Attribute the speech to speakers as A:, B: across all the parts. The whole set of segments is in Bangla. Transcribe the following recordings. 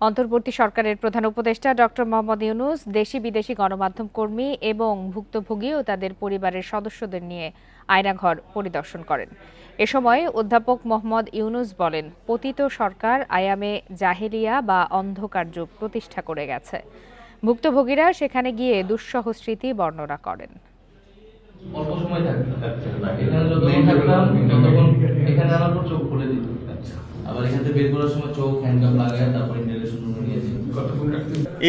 A: অন্তর্বর্তী সরকারের প্রধান উপদেষ্টা ডক্টর মোহাম্মদ ইউনূস দেশি বিদেশি গণমাধ্যম কর্মী এবং ভুক্তভোগী ও তাদের পরিবারের সদস্যদের নিয়ে আয়নাঘর পরিদর্শন করেন। এ সময় অধ্যাপক মোহাম্মদ ইউনূস বলেন, পতিত সরকার আয়ামে জাহেলিয়া বা অন্ধকার যুগ প্রতিষ্ঠা করে গেছে। ভুক্তভোগীরা সেখানে গিয়ে দুঃসহ স্মৃতি বর্ণনা করেন।
B: অল্প সময় এখানে যতক্ষণ থাকতাম ততক্ষণ এখানে আমার পর চোখ খুলে দিত, আবার এখান থেকে বের করার সময় চোখ হ্যান্ডকাপ লাগায় তারপর ইনহেলেশন নিয়েছি।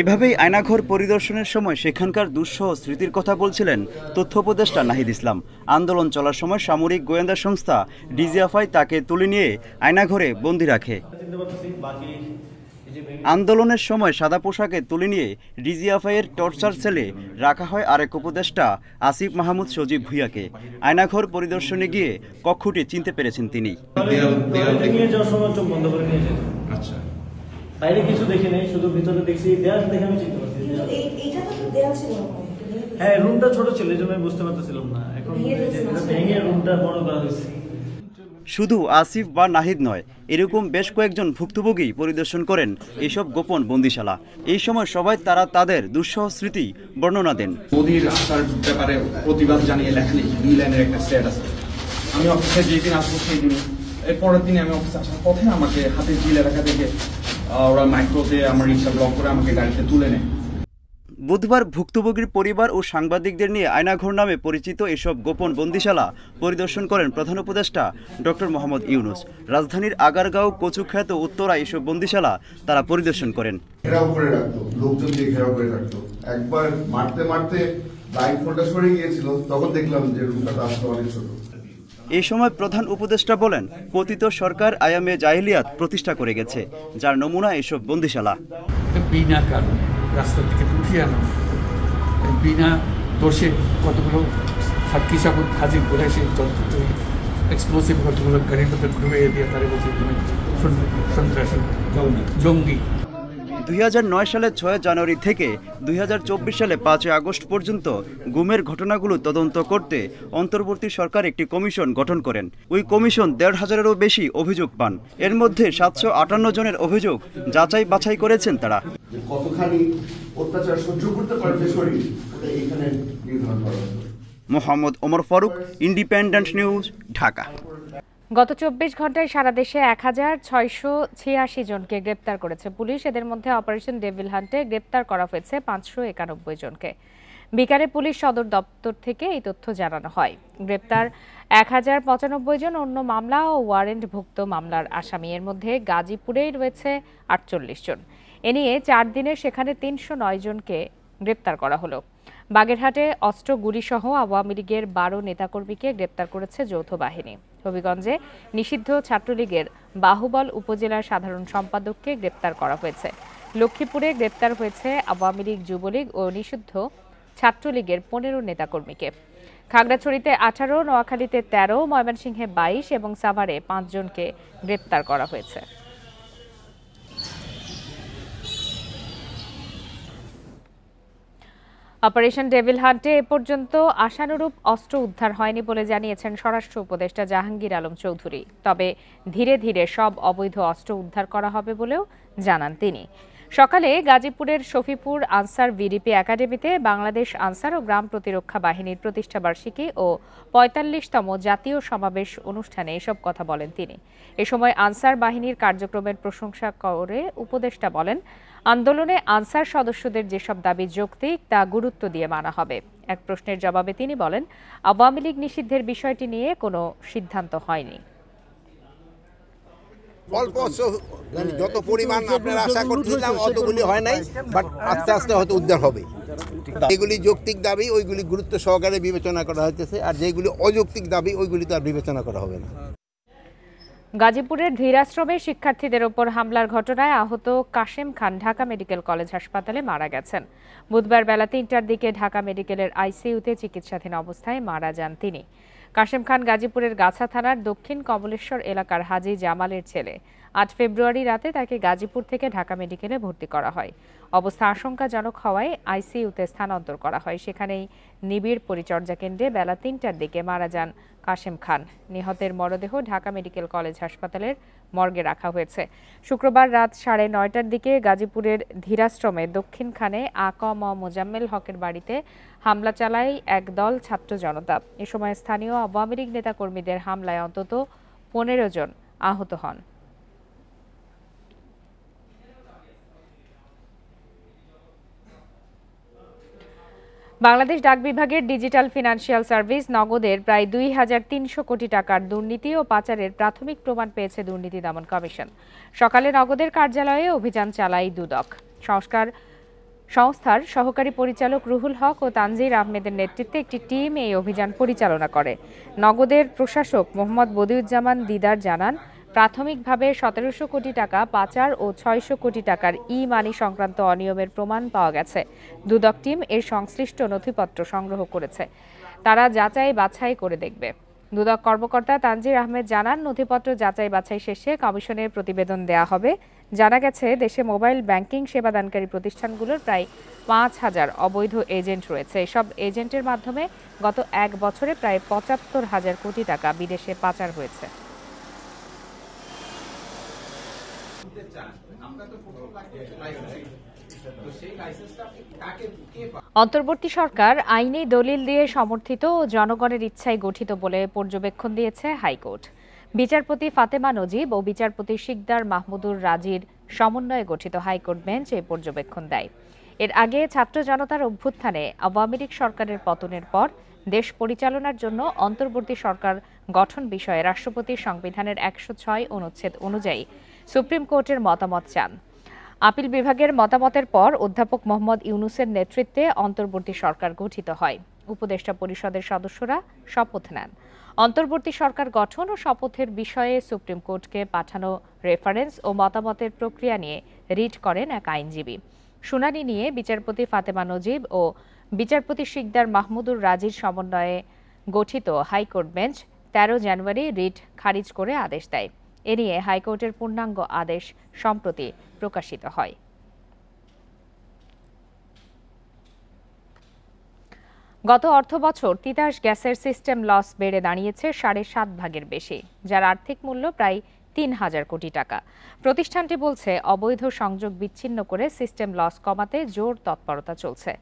C: এভাবেই আয়নাঘর পরিদর্শনের সময় সেখানকার দুঃসহ স্মৃতির কথা বলছিলেন তথ্য উপদেষ্টা নাহিদ ইসলাম। আন্দোলন চলার সময় সামরিক গোয়েন্দা সংস্থা ডিজিএফআই তাকে তুলে নিয়ে আয়নাঘরে বন্দী রাখে। আন্দোলনের সময় সাদা পোশাকে তুলে নিয়ে ডিজিএফআইয়ের টর্চার সেলে রাখা হয় আরেক উপদেষ্টা আসিফ মাহমুদ সজীব ভুঁইয়াকে। আয়নাঘর পরিদর্শনে গিয়ে কক্ষটি চিনতে পেরেছেন তিনি।
D: বাইরে কিছু দেখি নাই, শুধু ভিতরে দেখছি, দেয়াল দেখে আমি চিনতে পারছি। হ্যাঁ, রুমটা ছোট ছিল, এই জন্য আমি বুঝতে পারতেছিলাম না। এখন ভেঙে রুমটা বড় করা হয়েছে।
C: শুধু আসিফ বা নাহিদ নয়, এরকম বেশ কয়েকজন ভুক্তভোগী পরিদর্শন করেন এইসব গোপন বন্দিশালা। এই সময় সবাই তারা তাদের দুঃসহ স্মৃতি বর্ণনা দেন।
E: মোদির আসার ব্যাপারে প্রতিবাদ জানিয়ে লেখালি 2 লাইনের একটা স্ট্যাটাস। আমি অফিসে যেদিন আসবো সেই দিন, এর পরের দিনে আমি অফিসে আসার পথে আমাকে হাতে জিলে রাখা দেখে ওরা মাইক্রোতে আমার রিক্সা ব্লক করে আমাকে গাড়িতে তুলে নেয়।
C: বুধবার ভুক্তভোগীর পরিবার ও সাংবাদিকদের নিয়ে আয়নাঘর নামে পরিচিত এসব গোপন বন্দিশালা পরিদর্শন করেন প্রধান উপদেষ্টা ডক্টর মোহাম্মদ ইউনূস। রাজধানীর আগারগাঁও, কচুক্ষেত ও উত্তরা এসব বন্দিশালা তারা পরিদর্শন করেন।
F: ঘেরাও করে রাখতো, লোকজন দিয়ে ঘেরাও করে রাখতো। একবার মারতে মারতে লাইট ফোল্ডার সরে গিয়েছিল, তখন দেখলাম যে রুমটা আসলে অনেক ছোট।
C: এই সময় প্রধান উপদেষ্টা বলেন, পতিত সরকার আয়ামে জাহিলিয়াত প্রতিষ্ঠা করে গেছে, যার নমুনা এসব বন্দিশালা।
G: বিনা কারণে রাস্তা থেকে উঠিয়ে আনা, বিনা দোষে কতগুলো সাক্ষী সাবুত হাজির করে এসে এক্সপ্লোসিভ কতগুলো গাড়ির মধ্যে ঢুকিয়ে দিয়ে তারা বলছে তুমি সন্ত্রাসী জঙ্গি।
C: 2009 সালে 6 জানুয়ারি থেকে 2024 সালে 5 আগস্ট পর্যন্ত গুমের ঘটনাগুলো তদন্ত করতে অন্তর্বর্তী সরকার একটি কমিশন গঠন করেন। ওই কমিশন 1,500-এরও বেশি অভিযোগ পান। এর মধ্যে 758 জনের অভিযোগ যাচাই বাছাই করেছেন তারা।
F: কতখানি অত্যাচার সহ্য করতে পারবে শরীর, ওটা এখানে নির্ধারণ করা হবে।
C: Mohammad Omar Faruk, independent news, Dhaka.
A: গত 24 ঘন্টায় সারা দেশে 1686 জনকে গ্রেপ্তার করেছে পুলিশ। এদের মধ্যে অপারেশন ডেভিল হান্টে গ্রেপ্তার করা হয়েছে 591 জনকে। বিকালে পুলিশ সদর দপ্তর থেকে এই তথ্য জানানো হয়। গ্রেপ্তার 1095 জন অন্য মামলা ও ওয়ারেন্টভুক্ত মামলার আসামি। এর মধ্যে গাজীপুরেই রয়েছে 48 জন। এ নিয়ে 4 দিনে সেখানে 309 জনকে গ্রেপ্তার করা হলো। বাগেরহাটে অস্ত্র গুলিসহ আওয়ামী লীগের 12 নেতাকর্মীকে গ্রেপ্তার করেছে যৌথ বাহিনী। হবিগঞ্জে নিষিদ্ধ ছাত্রলীগের বাহুবল উপজেলার সাধারণ সম্পাদককে গ্রেপ্তার করা হয়েছে। লক্ষ্মীপুরে গ্রেপ্তার হয়েছে আওয়ামী লীগ, যুবলীগ ও নিষিদ্ধ ছাত্রলীগের 15 নেতাকর্মীকে। খাগড়াছড়িতে 18, নোয়াখালীতে 13, ময়মনসিংহে 22 এবং সাভারে 5 জনকে গ্রেপ্তার করা হয়েছে। অপারেশন ডেভিল হান্টে এ পর্যন্ত আশানুরূপ অস্ত্র উদ্ধার হয়নি বলে জানিয়েছেন স্বরাষ্ট্র উপদেষ্টা জাহাঙ্গীর আলম চৌধুরী। তবে ধীরে ধীরে সব অবৈধ অস্ত্র উদ্ধার করা হবে বলেও জানান তিনি। সকালে গাজীপুরের শফিপুর আনসার ভিডিপি একাডেমিতে বাংলাদেশ আনসার ও গ্রাম প্রতিরক্ষা বাহিনীর প্রতিষ্ঠাবার্ষিকী ও 45তম জাতীয় সমাবেশ অনুষ্ঠানে এসব কথা বলেন তিনি। এ সময় আনসার বাহিনীর কার্যক্রমের প্রশংসা করে উপদেষ্টা বলেন, আন্দোলনে আনসার সদস্যদের যেসব দাবি যৌক্তিক তা গুরুত্ব দিয়ে মানা হবে। এক প্রশ্নের জবাবে তিনি বলেন, আওয়ামী লীগ নিষিদ্ধের বিষয়টি নিয়ে কোনো সিদ্ধান্ত হয়নি।
H: অল্প যত পরিমাণ আপনারা আশা করছিলাম অতগুলি হয় নাই, বাট আস্তে আস্তে হয়তো উদ্ধার হবে। এগুলি যৌক্তিক দাবি, ওইগুলি গুরুত্ব সহকারে বিবেচনা করা হইতেছে, আর যেগুলি অযৌক্তিক দাবি ওইগুলি তো আর বিবেচনা করা হবে না।
A: গাজীপুরের ধীরাশ্রমে শিক্ষার্থীদের ওপর হামলার ঘটনায় আহত কাশেম খান ঢাকা মেডিকেল কলেজ হাসপাতালে মারা গেছেন। বুধবার বেলা 3টার দিকে ঢাকা মেডিকেলের আইসিইউতে চিকিৎসাধীন অবস্থায় মারা যান তিনি। কাশেম খান গাজীপুরের গাছা থানার দক্ষিণ কমলেশ্বর এলাকার হাজী জামালের ছেলে। 8 ফেব্রুয়ারি রাতে তাকে গাজীপুর থেকে ঢাকা মেডিকেলে ভর্তি করা হয়। অবস্থা আশঙ্কাজনক হওয়ায় আইসিইউতে স্থানান্তর করা হয়। সেখানেই নিবিড় পরিচর্যা কেন্দ্রে বেলা 3টার দিকে মারা যান কাশেম খান। নিহতের মরদেহ ঢাকা মেডিকেল কলেজ হাসপাতালের মর্গে রাখা হয়েছে। শুক্রবার রাত 9:30টার দিকে গাজীপুরের ধীরাশ্রমে দক্ষিণ খানে আ.ক.ম. মোজাম্মেল হকের বাড়িতে হামলা চালায় একদল ছাত্র জনতা। এ সময় স্থানীয় আওয়ামী লীগ নেতাকর্মীদের হামলায় অন্তত 15 জন আহত হন। বাংলাদেশ ডাক বিভাগের ডিজিটাল ফিনান্সিয়াল সার্ভিস নগদের প্রায় 2,300 কোটি টাকার দুর্নীতি ও পাচারের প্রাথমিক প্রমাণ পেয়েছে দুর্নীতি দমন কমিশন। সকালে নগদের কার্যালয়ে অভিযান চালায় দুদক। সংস্থার সহকারী পরিচালক রুহুল হক ও তানজির আহমেদের নেতৃত্বে একটি টিম এই অভিযান পরিচালনা করে। নগদের প্রশাসক মোহাম্মদ বদিউজ্জামান দিদার জানান, প্রাথমিকভাবে 1700 কোটি টাকা পাচার ও 600 কোটি টাকার ই-মানি সংক্রান্ত অনিয়মের প্রমাণ পাওয়া গেছে। দুদক টিম এর সংশ্লিষ্ট নথিপত্র সংগ্রহ করেছে। তারা যাচাই বাছাই করে দেখবে। দুদক কর্মকর্তা তানজির আহমেদ জানান, নথিপত্র যাচাই বাছাই শেষে কমিশনের প্রতিবেদন দেয়া হবে। জানা গেছে, দেশে মোবাইল ব্যাংকিং সেবাদানকারী প্রতিষ্ঠানগুলোর প্রায় 5,000 অবৈধ এজেন্ট রয়েছে। এসব এজেন্টের মাধ্যমে গত 1 বছরে প্রায় 75,000 কোটি টাকা বিদেশে পাচার হয়েছে। অন্তর্বর্তী সরকার আইনি দলিল দিয়ে সমর্থিত ও জনগণের ইচ্ছায় গঠিত বলে পর্যবেক্ষণ দিয়েছে হাইকোর্ট। বিচারপতি ফাতেমা নজিব ও বিচারপতি শিকদার মাহমুদুর রাজির সমন্বয়ে গঠিত হাইকোর্ট বেঞ্চ এই পর্যবেক্ষণ দেয়। এর আগে ছাত্র জনতার অভ্যুত্থানে আওয়ামী লীগ সরকারের পতনের পর দেশ পরিচালনার জন্য অন্তর্বর্তী সরকার গঠন বিষয়ে রাষ্ট্রপতির সংবিধানের 106 অনুচ্ছেদ অনুযায়ী সুপ্রিম কোর্টের মতামত চান। আপিল বিভাগের মতামতের পর অধ্যাপক মোহাম্মদ ইউনূসের নেতৃত্বে অন্তর্বর্তী সরকার গঠিত হয়। উপদেষ্টা পরিষদের সদস্যরা শপথ নেন। অন্তর্বর্তী সরকার গঠন ও শপথের বিষয়ে সুপ্রিম কোর্টকে পাঠানো রেফারেন্স ও মতামতের প্রক্রিয়া নিয়ে রিট করেন এক আইনজীবী। শুনানি নিয়ে বিচারপতি ফাতেমা নজিব ও বিচারপতি শিকদার মাহমুদুর রাজির সমন্বয়ে গঠিত হাইকোর্ট বেঞ্চ 13 জানুয়ারি রিট খারিজ করে আদেশ দেয়। এ নিয়ে হাইকোর্টের পূর্ণাঙ্গ আদেশ সম্প্রতি প্রকাশিত হয়। গত অর্থবছর তিতাস গ্যাসের সিস্টেম লস বেড়ে দাঁড়িয়েছে 7.5 ভাগের বেশি, যার আর্থিক মূল্য প্রায় 3,000 কোটি টাকা। প্রতিষ্ঠানটি বলছে, অবৈধ সংযোগ বিচ্ছিন্ন করে সিস্টেম লস কমাতে জোর তৎপরতা চলছে।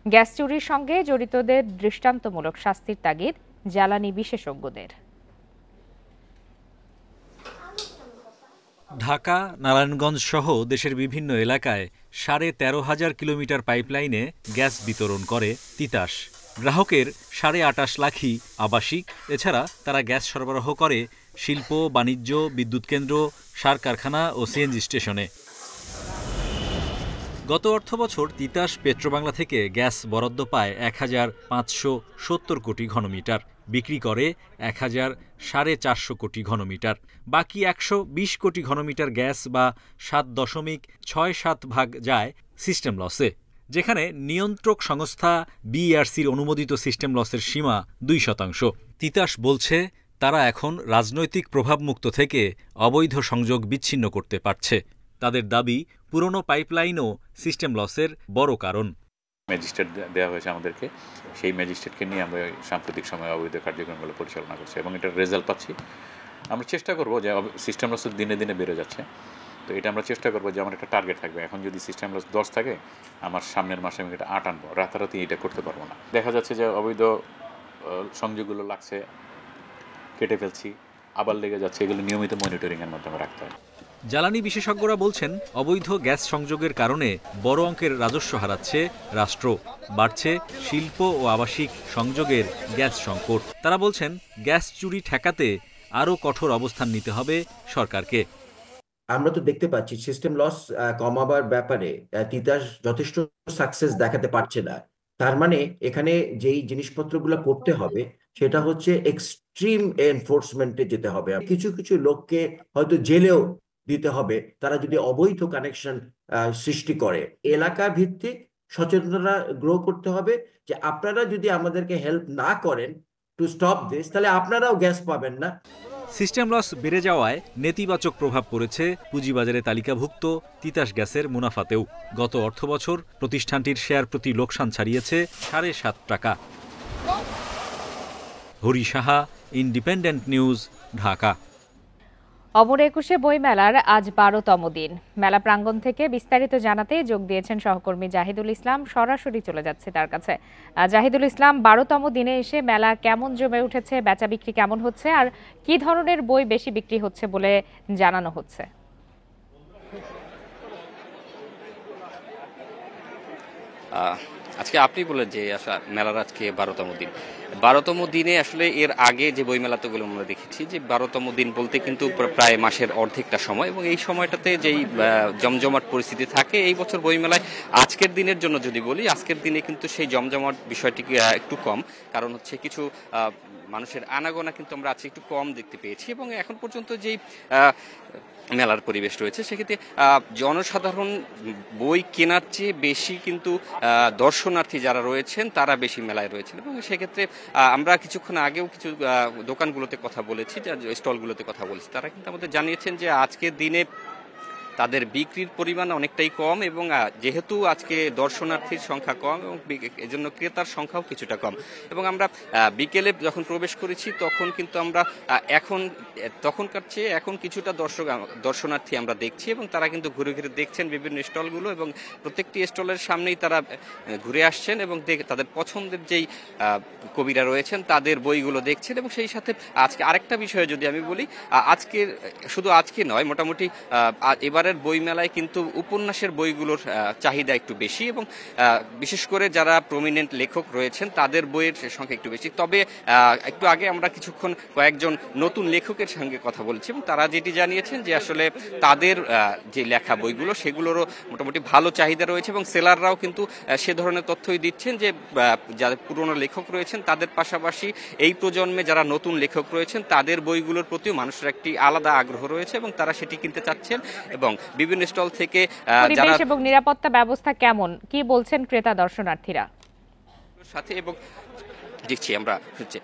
A: গ্যাস চুরির সঙ্গে জড়িতদের দৃষ্টান্তমূলক শাস্তির তাগিদ জ্বালানি বিশেষজ্ঞদের।
I: ঢাকা, নারায়ণগঞ্জ সহ দেশের বিভিন্ন এলাকায় 13,500 কিলোমিটার পাইপলাইনে গ্যাস বিতরণ করে তিতাস। গ্রাহকের 28.5 লাখই আবাসিক। এছাড়া তারা গ্যাস সরবরাহ করে শিল্প, বাণিজ্য, বিদ্যুৎ কেন্দ্র, সার কারখানা ও সিএনজি স্টেশনে। গত অর্থবছর তিতাস পেট্রোবাংলা থেকে গ্যাস বরাদ্দ পায় 1,570 কোটি ঘনমিটার, বিক্রি করে 1,450 কোটি ঘনমিটার। বাকি 120 কোটি ঘনমিটার গ্যাস বা 7.67 ভাগ যায় সিস্টেম লসে, যেখানে নিয়ন্ত্রক সংস্থা বিইআরসির অনুমোদিত সিস্টেম লসের সীমা 2%। তিতাস বলছে, তারা এখন রাজনৈতিক প্রভাবমুক্ত থেকে অবৈধ সংযোগ বিচ্ছিন্ন করতে পারছে। তাদের দাবি, পুরনো পাইপলাইনও সিস্টেম লসের বড় কারণ।
J: ম্যাজিস্ট্রেট দেওয়া হয়েছে আমাদেরকে, সেই ম্যাজিস্ট্রেটকে নিয়ে আমরা সাম্প্রতিক সময়ে অবৈধ কার্যক্রমগুলো পরিচালনা করছি এবং এটার রেজাল্ট পাচ্ছি। আমরা চেষ্টা করব যে সিস্টেম লস দিনে দিনে বেড়ে যাচ্ছে, তো এটা আমরা চেষ্টা করবো যে আমার একটা টার্গেট থাকবে। এখন যদি সিস্টেম লস 10 থাকে, আমার সামনের মাসে আমি এটা 8 আনবো। রাতারাতি এটা করতে পারবো না। দেখা যাচ্ছে যে অবৈধ সংযোগগুলো লাগছে, কেটে ফেলছি, আবার লেগে যাচ্ছে। এগুলো নিয়মিত মনিটরিংয়ের মাধ্যমে রাখতে হয়।
I: জ্বালানি বিশেষজ্ঞরা বলছেন, অবৈধ গ্যাস সংযোগের কারণে বড় অঙ্কের রাজস্ব হারাচ্ছে রাষ্ট্র। বাড়ছে শিল্প ও আবাসিক সংযোগের গ্যাস সংকট। তারা বলছেন, গ্যাস চুরি ঠেকাতে আরও কঠোর অবস্থান নিতে হবে সরকারকে।
K: আমরা তো দেখতে পাচ্ছি সিস্টেম লস কমাবার ব্যাপারে তিতাস যথেষ্ট সাকসেস দেখাতে পারছে না। তার মানে এখানে যেই জিনিসপত্রগুলো করতে হবে সেটা হচ্ছে এক্সট্রিম এনফোর্সমেন্টে যেতে হবে। কিছু কিছু লোককে হয়তো জেলেও দিতে হবে তারা যদি অবৈধ কানেকশন সৃষ্টি করে। এলাকা ভিত্তিক সচেতনতা গ্রো করতে হবে যে আপনারা যদি আমাদেরকে হেল্প না করেন টু স্টপ দিস, তাহলে আপনারাও গ্যাস পাবেন না।
I: সিস্টেম লস বেড়ে যাওয়ায় নেতিবাচক প্রভাব পড়েছে পুঁজিবাজারে তালিকাভুক্ত তিতাস গ্যাসের মুনাফাতেও। গত অর্থবছর প্রতিষ্ঠানটির শেয়ার প্রতি লোকসান ছাড়িয়েছে 7.5 টাকা। Hari Saha, independent news, Dhaka.
A: অমর একুশে বই মেলার আজ 12তম দিন। মেলা প্রাঙ্গণ থেকে বিস্তারিত জানাতে যোগ দিয়েছেন সহকর্মী জাহিদুল ইসলাম। সরাসরি চলে যাচ্ছে তার কাছে। জাহিদুল ইসলাম, 12তম দিনে এসে মেলা কেমন জমে উঠেছে, বেচা বিক্রি কেমন হচ্ছে, আর কি ধরনের বই বেশি বিক্রি হচ্ছে বলে জানানো হচ্ছে?
L: আজকে আপনি বললেন যে মেলার আজকে 12তম দিন। 12তম দিনে আসলে এর আগে যে বইমেলাতেগুলো আমরা দেখেছি যে 12তম দিন বলতে কিন্তু প্রায় মাসের অর্ধেকটা সময়, এবং এই সময়টাতে যেই জমজমাট পরিস্থিতি থাকে এই বছর বইমেলায় আজকের দিনের জন্য যদি বলি, আজকের দিনে কিন্তু সেই জমজমাট বিষয়টি একটু কম। কারণ হচ্ছে কিছু মানুষের আনাগোনা কিন্তু আমরা আজকে একটু কম দেখতে পেয়েছি, এবং এখন পর্যন্ত যেই মেলার পরিবেশ রয়েছে সেক্ষেত্রে জনসাধারণ বই কেনার চেয়ে বেশি কিন্তু দর্শনার্থী যারা রয়েছেন তারা বেশি মেলায় রয়েছেন। এবং সেক্ষেত্রে আমরা কিছুক্ষণ আগেও কিছু দোকানগুলোতে কথা বলেছি, স্টলগুলোতে কথা বলেছি, তারা কিন্তু আমাদের জানিয়েছেন যে আজকের দিনে তাদের বিক্রির পরিমাণ অনেকটাই কম, এবং যেহেতু আজকে দর্শনার্থীর সংখ্যা কম এবং এজন্য ক্রেতার সংখ্যাও কিছুটা কম। এবং আমরা বিকেলে যখন প্রবেশ করেছি তখন কিন্তু আমরা তখনকার চেয়ে এখন কিছুটা দর্শনার্থী আমরা দেখছি, এবং তারা কিন্তু ঘুরে ঘুরে দেখছেন বিভিন্ন স্টলগুলো, এবং প্রত্যেকটি স্টলের সামনেই তারা ঘুরে আসছেন এবং তাদের পছন্দের যেই কবিরা রয়েছেন তাদের বইগুলো দেখছেন। এবং সেই সাথে আজকে আরেকটা বিষয়ে যদি আমি বলি, শুধু আজকে নয়, মোটামুটি এবারের বইমেলায় কিন্তু উপন্যাসের বইগুলোর চাহিদা একটু বেশি, এবং বিশেষ করে যারা প্রমিনেন্ট লেখক রয়েছেন তাদের বইয়ের সংখ্যা একটু বেশি। তবে একটু আগে আমরা কিছুক্ষণ কয়েকজন নতুন লেখকের সঙ্গে কথা বলছি, এবং তারা যেটি জানিয়েছেন যে আসলে তাদের যে লেখা বইগুলো সেগুলোরও মোটামুটি ভালো চাহিদা রয়েছে, এবং সেলাররাও কিন্তু সে ধরনের তথ্যই দিচ্ছেন যে যারা পুরনো লেখক রয়েছেন তাদের পাশাপাশি এই প্রজন্মে যারা নতুন লেখক রয়েছেন তাদের বইগুলোর প্রতিও মানুষের একটি আলাদা আগ্রহ রয়েছে, এবং তারা সেটি কিনতে চাচ্ছেন। এবং বিভিন্ন স্টল থেকে
A: যারা এবং নিরাপত্তা ব্যবস্থা কেমন, কি বলছেন ক্রেতা দর্শনার্থীরা
L: সাথে, এবং দেখছি আমরা হচ্ছে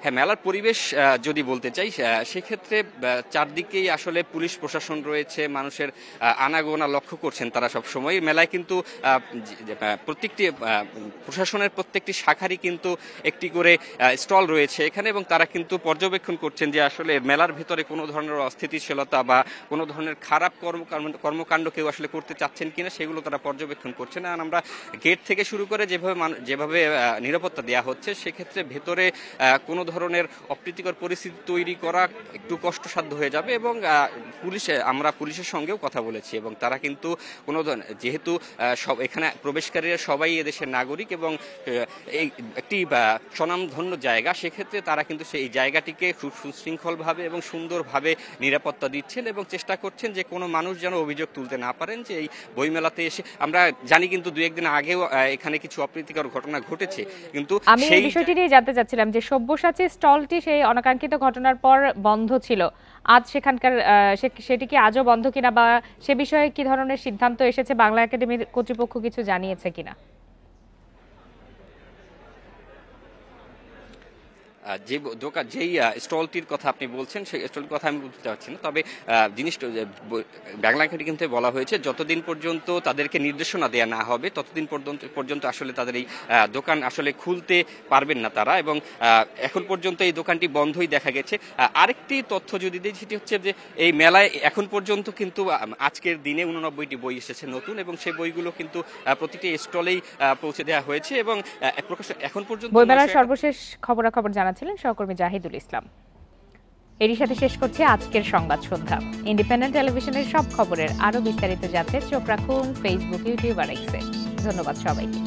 L: হ্যাঁ মেলার পরিবেশ যদি বলতে চাই সেক্ষেত্রে চারদিকেই আসলে পুলিশ প্রশাসন রয়েছে, মানুষের আনাগোনা লক্ষ্য করছেন তারা সব সময়। মেলায় কিন্তু প্রত্যেকটি প্রশাসনের প্রত্যেকটি শাখারই কিন্তু একটি করে স্টল রয়েছে এখানে, এবং তারা কিন্তু পর্যবেক্ষণ করছেন যে আসলে মেলার ভিতরে কোনো ধরনের অস্থিতিশীলতা বা কোনো ধরনের খারাপ কর্মকাণ্ড কেউ আসলে করতে চাচ্ছেন কিনা সেগুলো তারা পর্যবেক্ষণ করছেন। আর আমরা গেট থেকে শুরু করে যেভাবে নিরাপত্তা দেওয়া হচ্ছে সেক্ষেত্রে ভেতরে কোনো ধরনের অপ্রীতিকর পরিস্থিতি তৈরি করা একটু কষ্টসাধ্য হয়ে যাবে। এবং আমরা পুলিশের সঙ্গেও কথা বলেছি, এবং তারা কিন্তু যেহেতু এখানে প্রবেশকারীরা সবাই এদেশের নাগরিক এবং এই একটি স্বনামধন্য জায়গা, সেক্ষেত্রে তারা কিন্তু সেই জায়গাটিকে সুশৃঙ্খলভাবে এবং সুন্দরভাবে নিরাপত্তা দিচ্ছেন এবং চেষ্টা করছেন যে কোনো মানুষ যেন অভিযোগ তুলতে না পারেন যে এই বইমেলাতে এসে। আমরা জানি কিন্তু দু একদিন আগেও এখানে কিছু অপ্রীতিকর ঘটনা ঘটেছে, কিন্তু
A: আমি এই বিষয়টি নিয়ে জানতে চাচ্ছিলাম যে সব্যসাচী স্টলটি সেই অনাকাঙ্ক্ষিত ঘটনার পর বন্ধ ছিল, আজ সেখানকার সেটি কি আজও বন্ধ কিনা, বা সে বিষয়ে কি ধরনের সিদ্ধান্ত এসেছে, বাংলা একাডেমির কর্তৃপক্ষ কিছু জানিয়েছে কিনা?
L: যেই স্টলটির কথা আপনি বলছেন সেই স্টলটির কথা আমি বলতে চাচ্ছি না, তবে জিনিসটা বাংলা একাডেমি কিন্তু বলা হয়েছে যতদিন পর্যন্ত তাদেরকে নির্দেশনা দেওয়া না হবে ততদিন পর্যন্ত আসলে তাদের এই দোকান আসলে খুলতে পারবেন না তারা, এবং এখন পর্যন্ত এই দোকানটি বন্ধই দেখা গেছে। আরেকটি তথ্য যদি দিই সেটি হচ্ছে যে এই মেলায় এখন পর্যন্ত কিন্তু আজকের দিনে 89টি বই এসেছে নতুন, এবং সেই বইগুলো কিন্তু প্রতিটি স্টলেই পৌঁছে দেওয়া হয়েছে, এবং এখন পর্যন্ত
A: বইমেলার সর্বশেষ খবরাখবর জানাচ্ছিলেন সহকর্মী জাহিদুল ইসলাম। এরই সাথে শেষ করছি আজকের সংবাদ সন্ধ্যা। ইন্ডিপেন্ডেন্ট টেলিভিশনের সব খবরের আরো বিস্তারিত জানতে চোখ রাখুন ফেসবুক, ইউটিউব আর এক্সে। ধন্যবাদ সবাইকে।